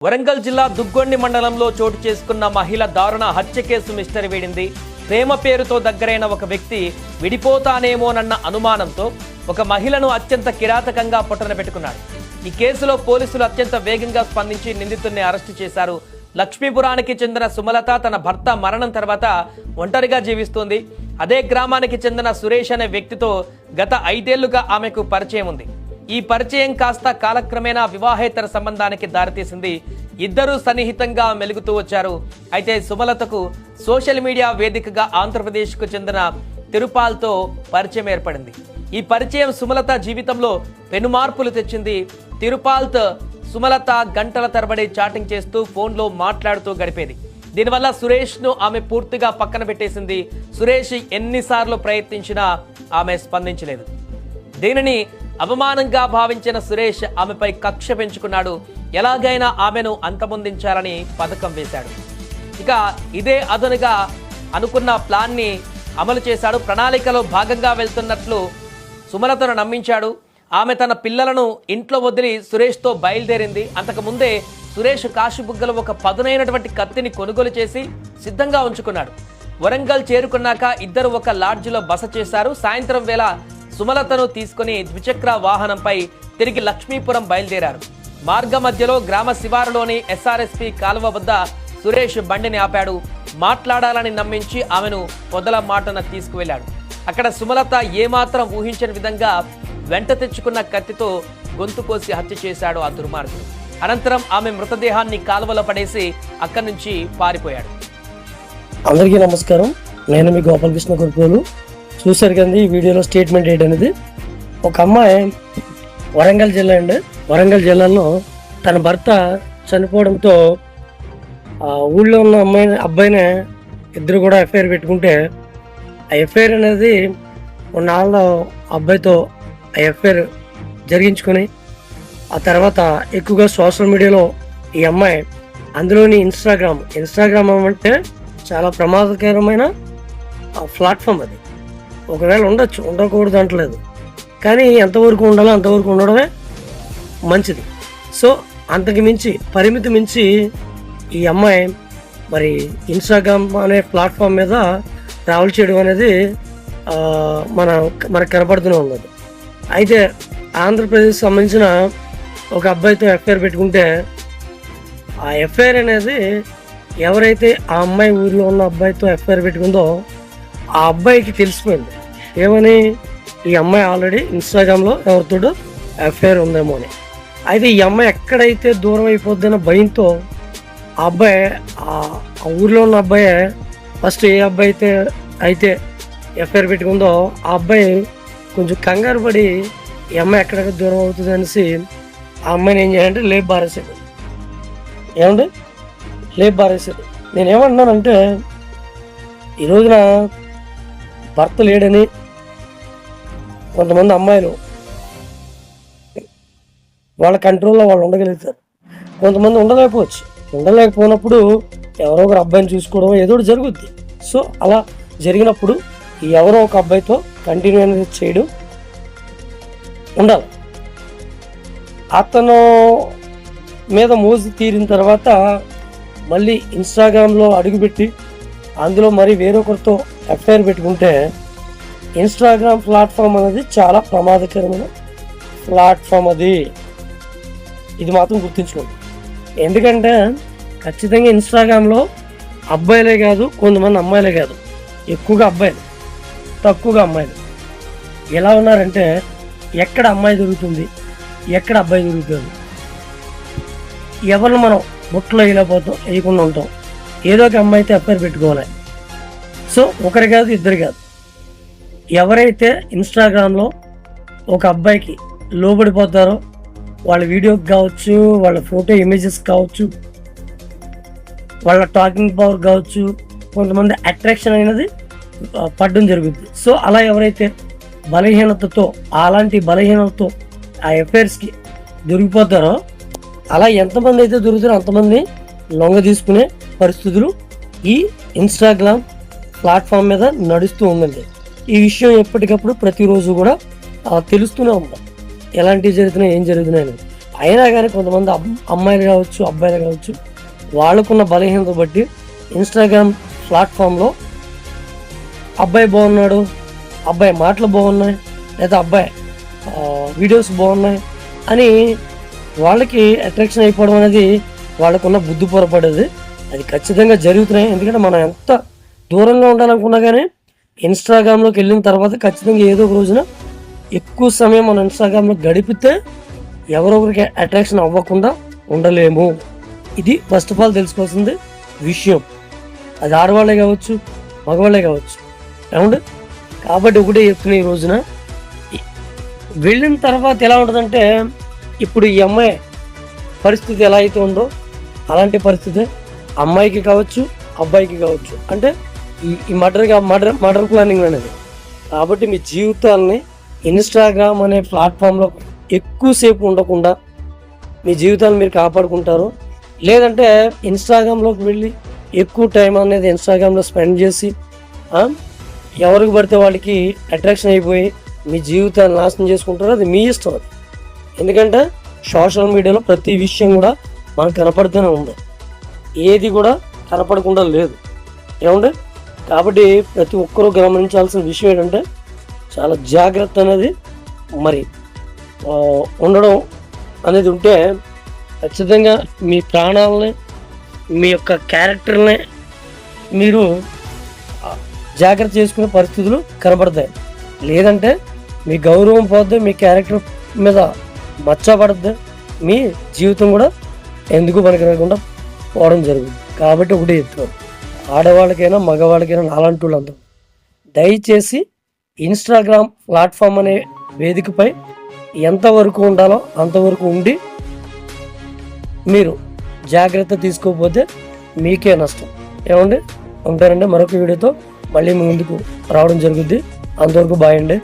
వరంగల్ జిల్లా దుగ్గొండి మండలంలో చోటు చేసుకున్న మహిళ దారుణ హత్య కేసు మిస్టరీ వీడింది. ప్రేమ పేరుతో దగ్గరైన ఒక వ్యక్తి విడిపోతానేమోనన్న అనుమానంతో ఒక మహిళను అత్యంత కిరాతకంగా పొట్టన పెట్టుకున్నాడు. ఈ కేసులో పోలీసులు అత్యంత వేగంగా స్పందించి నిందితుడిని అరెస్టు చేశారు. లక్ష్మీపురానికి చెందిన సుమలత తన భర్త మరణం తర్వాత ఒంటరిగా జీవిస్తోంది. అదే గ్రామానికి చెందిన సురేష్ అనే వ్యక్తితో గత 5 ఏళ్లుగా ఆమెకు పరిచయం ఉంది. ఈ పరిచయం కాస్త కాలక్రమేణా వివాహేతర సంబంధానికి దారితీసింది. ఇద్దరూ సన్నిహితంగా మెలుగుతూ వచ్చారు. అయితే సుమలతకు సోషల్ మీడియా వేదికగా ఆంధ్రప్రదేశ్కు చెందిన తిరుపాల్తో పరిచయం ఏర్పడింది. ఈ పరిచయం సుమలత జీవితంలో పెనుమార్పులు తెచ్చింది. తిరుపాల్తో సుమలత గంటల తరబడి చాటింగ్ చేస్తూ ఫోన్లో మాట్లాడుతూ గడిపేది. దీనివల్ల సురేష్ను ఆమె పూర్తిగా పక్కన పెట్టేసింది. సురేష్ ఎన్నిసార్లు ప్రయత్నించినా ఆమె స్పందించలేదు. దీనిని అవమానంగా భావించిన సురేష్ ఆమెపై కక్ష పెంచుకున్నాడు. ఎలాగైనా ఆమెను అంతమొందించాలని పథకం వేశాడు. ఇక ఇదే అదనుగా అనుకున్న ప్లాన్ని అమలు చేశాడు. ప్రణాళికలో భాగంగా వెళ్తున్నట్లు సుమలతను నమ్మించాడు. ఆమె తన పిల్లలను ఇంట్లో వదిలి సురేష్తో బయలుదేరింది. అంతకుముందే సురేష్ కాశీబుగ్గలో ఒక పదునైనటువంటి కత్తిని కొనుగోలు చేసి సిద్ధంగా ఉంచుకున్నాడు. వరంగల్ చేరుకున్నాక ఇద్దరు ఒక లాడ్జిలో బస చేశారు. సాయంత్రం వేళ సుమలతను తీసుకుని ద్విచక్ర వాహనంపై తిరిగి లక్ష్మీపురం బయలుదేరారు. మార్గ మధ్యలో గ్రామ శివారులోని ఎస్ఆర్ఎస్పి కాలువ వద్ద సురేష్ బండిని ఆపాడు. మాట్లాడాలని నమ్మించి ఆమెను పొదల మాటన తీసుకువెళ్లాడు. అక్కడ సుమలత ఏమాత్రం ఊహించని విధంగా వెంట తెచ్చుకున్న కత్తితో గొంతు కోసి హత్య చేశాడు ఆ దుర్మార్గుడు. అనంతరం ఆమె మృతదేహాన్ని కాలువలో పడేసి అక్కడి నుంచి పారిపోయాడు. అందరికీ నమస్కారం. నేను మీ గోపాలకృష్ణ కొడుకోలు. చూశారు కదా ఈ వీడియోలో స్టేట్మెంట్ ఏంటనేది. ఒక అమ్మాయి వరంగల్ జిల్లా అండి. వరంగల్ జిల్లాలో తన భర్త చనిపోవడంతో ఊళ్ళో ఉన్న అబ్బాయిని ఇద్దరు కూడా ఎఫ్ఐఆర్ పెట్టుకుంటే ఆ ఎఫ్ఐఆర్ అనేది కొన్నాళ్ళ అబ్బాయితో ఆ ఎఫ్ఐఆర్ జరిగించుకొని ఆ తర్వాత ఎక్కువగా సోషల్ మీడియాలో ఈ అమ్మాయి అందులోని ఇన్స్టాగ్రామ్ అంటే చాలా ప్రమాదకరమైన ప్లాట్ఫామ్. అది ఒకవేళ ఉండొచ్చు, ఉండకూడదు అంటలేదు, కానీ ఎంతవరకు ఉండాలో అంతవరకు ఉండడమే మంచిది. సో అంతకు మించి పరిమితి మించి ఈ అమ్మాయి మరి ఇన్స్టాగ్రామ్ అనే ప్లాట్ఫామ్ మీద ట్రావెల్ చేయడం అనేది మనకు కనపడుతూనే ఉన్నది. అయితే ఆంధ్రప్రదేశ్ సంబంధించిన ఒక అబ్బాయితో ఎఫ్ఐఆర్ పెట్టుకుంటే ఆ ఎఫ్ఐఆర్ అనేది ఎవరైతే ఆ అమ్మాయి ఊరిలో ఉన్న అబ్బాయితో ఎఫ్ఐఆర్ పెట్టుకుందో ఆ అబ్బాయికి తెలిసిపోయింది ఏమని, ఈ అమ్మాయి ఆల్రెడీ ఇన్స్టాగ్రామ్లో ఎవరితోటో ఎఫ్ఐఆర్ ఉందేమో అని. అయితే ఈ అమ్మాయి ఎక్కడైతే దూరం అయిపోద్దన్న భయంతో ఆ అబ్బాయి ఆ ఊరిలో ఉన్న అబ్బాయి ఫస్ట్ ఏ అబ్బాయి అయితే ఎఫ్ఐఆర్ పెట్టుకుందో ఆ అబ్బాయి కొంచెం కంగారు పడి ఈ అమ్మాయి ఎక్కడెక్కడ దూరం అవుతుంది అనేసి ఆ అమ్మాయిని ఏం చేయాలంటే లేపు బారేసాడు. ఏమండి లేపు బారేసాడు. నేనేమంటున్నానంటే ఈ రోజున భర్త లేడని కొంతమంది అమ్మాయిలు వాళ్ళ కంట్రోల్లో వాళ్ళు ఉండగలుగుతారు, కొంతమంది ఉండలేకపోయినప్పుడు ఎవరో ఒకరు అబ్బాయిని చూసుకోవడం ఏదో ఒకటి జరుగుద్ది. సో అలా జరిగినప్పుడు ఎవరో ఒక అబ్బాయితో కంటిన్యూ అనేది చేయడం ఉండాలి. అతను మీద మోజు తీరిన తర్వాత మళ్ళీ ఇన్స్టాగ్రామ్లో అడుగుపెట్టి అందులో మరి వేరొకరితో ఎఫ్ఐఆర్ పెట్టుకుంటే ఇన్స్టాగ్రామ్ ప్లాట్ఫామ్ అనేది చాలా ప్రమాదకరమైన ప్లాట్ఫామ్. ఇది మాత్రం గుర్తుంచుకోండి. ఎందుకంటే ఖచ్చితంగా ఇన్స్టాగ్రామ్లో అబ్బాయిలే కాదు, కొంతమంది అమ్మాయిలే కాదు, ఎక్కువగా అబ్బాయిలు, తక్కువగా అమ్మాయిలు ఎలా ఉన్నారంటే ఎక్కడ అమ్మాయి దొరుకుతుంది, ఎక్కడ అబ్బాయి దొరుకుతుంది, ఎవరిని మనం బుట్టలో వేయకుండా ఉంటాం. ఏదో ఒక అమ్మాయితో ఎఫ్ఐఆర్ పెట్టుకోవాలి. సో ఒకరు కాదు, ఇద్దరు కాదు, ఎవరైతే ఇన్స్టాగ్రామ్లో ఒక అబ్బాయికి లోబడిపోతారో వాళ్ళ వీడియోకి కావచ్చు, వాళ్ళ ఫోటో ఇమేజెస్ కావచ్చు, వాళ్ళ టాకింగ్ పవర్ కావచ్చు, కొంతమంది అట్రాక్షన్ అనేది పడడం జరుగుతుంది. సో అలా ఎవరైతే అలాంటి బలహీనతతో ఆ ఎఫ్ఐఆర్స్కి దొరికిపోతారో అలా ఎంతమంది అయితే దొరుకుతారో అంతమంది లొంగ తీసుకునే పరిస్థితులు ఈ ఇన్స్టాగ్రామ్ ప్లాట్ఫామ్ మీద నడుస్తూ ఉందండి. ఈ విషయం ఎప్పటికప్పుడు ప్రతిరోజు కూడా తెలుస్తూనే ఉంటాం, ఎలాంటివి జరుగుతున్నాయి, ఏం జరుగుతున్నాయి. అయినా కానీ కొంతమంది అమ్మాయిలు కావచ్చు, అబ్బాయిలు కావచ్చు, వాళ్ళకున్న బలహీనత బట్టి ఇన్స్టాగ్రామ్ ప్లాట్ఫామ్లో అబ్బాయి బాగున్నాడు, అబ్బాయి మాటలు బాగున్నాయి, లేదా అబ్బాయి వీడియోస్ బాగున్నాయి అని వాళ్ళకి అట్రాక్షన్ అయిపోవడం అనేది వాళ్ళకున్న బుద్ధి పొరపడేది. అది ఖచ్చితంగా జరుగుతున్నాయి. ఎందుకంటే మనం ఎంత దూరంగా ఉండాలనుకున్నా కానీ ఇన్స్టాగ్రామ్లోకి వెళ్ళిన తర్వాత ఖచ్చితంగా ఏదో ఒక రోజున ఎక్కువ సమయం మనం ఇన్స్టాగ్రామ్లో గడిపితే ఎవరొకరికి అట్రాక్షన్ అవ్వకుండా ఉండలేము. ఇది ఫస్ట్ ఆఫ్ ఆల్ తెలుసుకోవాల్సింది విషయం. అది ఆడవాళ్ళే కావచ్చు, మగవాళ్ళే కావచ్చు. ఏమండి? కాబట్టి ఒకటే చెప్తున్నా, ఈ రోజున వెళ్ళిన తర్వాత ఎలా ఉంటుందంటే, ఇప్పుడు ఈ అమ్మాయి పరిస్థితి ఎలా అయితే ఉందో అలాంటి పరిస్థితి అమ్మాయికి కావచ్చు, అబ్బాయికి కావచ్చు. అంటే ఈ మర్డర్ ప్లానింగ్ అనేది. కాబట్టి మీ జీవితాలని ఇన్స్టాగ్రామ్ అనే ప్లాట్ఫామ్లో ఎక్కువసేపు ఉండకుండా మీ జీవితాన్ని మీరు కాపాడుకుంటారు. లేదంటే ఇన్స్టాగ్రామ్లోకి వెళ్ళి ఎక్కువ టైం అనేది ఇన్స్టాగ్రామ్లో స్పెండ్ చేసి ఎవరికి పడితే వాళ్ళకి అట్రాక్షన్ అయిపోయి మీ జీవితాన్ని నాశనం చేసుకుంటారు. అది మీ ఇష్టం. అది ఎందుకంటే సోషల్ మీడియాలో ప్రతి విషయం కూడా మనకు కనపడుతూనే ఉంది, ఏది కూడా కనపడకుండా లేదు. ఏమంటే కాబట్టి ప్రతి ఒక్కరూ గమనించాల్సిన విషయం ఏంటంటే, చాలా జాగ్రత్త అనేది మరి ఉండడం అనేది ఉంటే ఖచ్చితంగా మీ ప్రాణాలని, మీ యొక్క క్యారెక్టర్ని మీరు జాగ్రత్త చేసుకునే పరిస్థితులు కనబడతాయి. లేదంటే మీ గౌరవం పోద్ది, మీ క్యారెక్టర్ మీద మచ్చ పడుద్ది, మీ జీవితం కూడా ఎందుకు పనికిరాకుండా పోవడం జరుగుతుంది. కాబట్టి ఒకటి చెప్తాను, ఆడవాళ్ళకైనా మగవాళ్ళకైనా నాలాంటి వాళ్ళందరూ దయచేసి ఇన్స్టాగ్రామ్ ప్లాట్ఫామ్ అనే వేదికపై ఎంతవరకు ఉండాలో అంతవరకు ఉండి మీరు జాగ్రత్త తీసుకోకపోతే మీకే నష్టం. ఏమండి? ఉంటారండి. మరొక వీడియోతో మళ్ళీ మీ ముందుకు రావడం జరుగుద్ది. అంతవరకు బాయ్ అండి.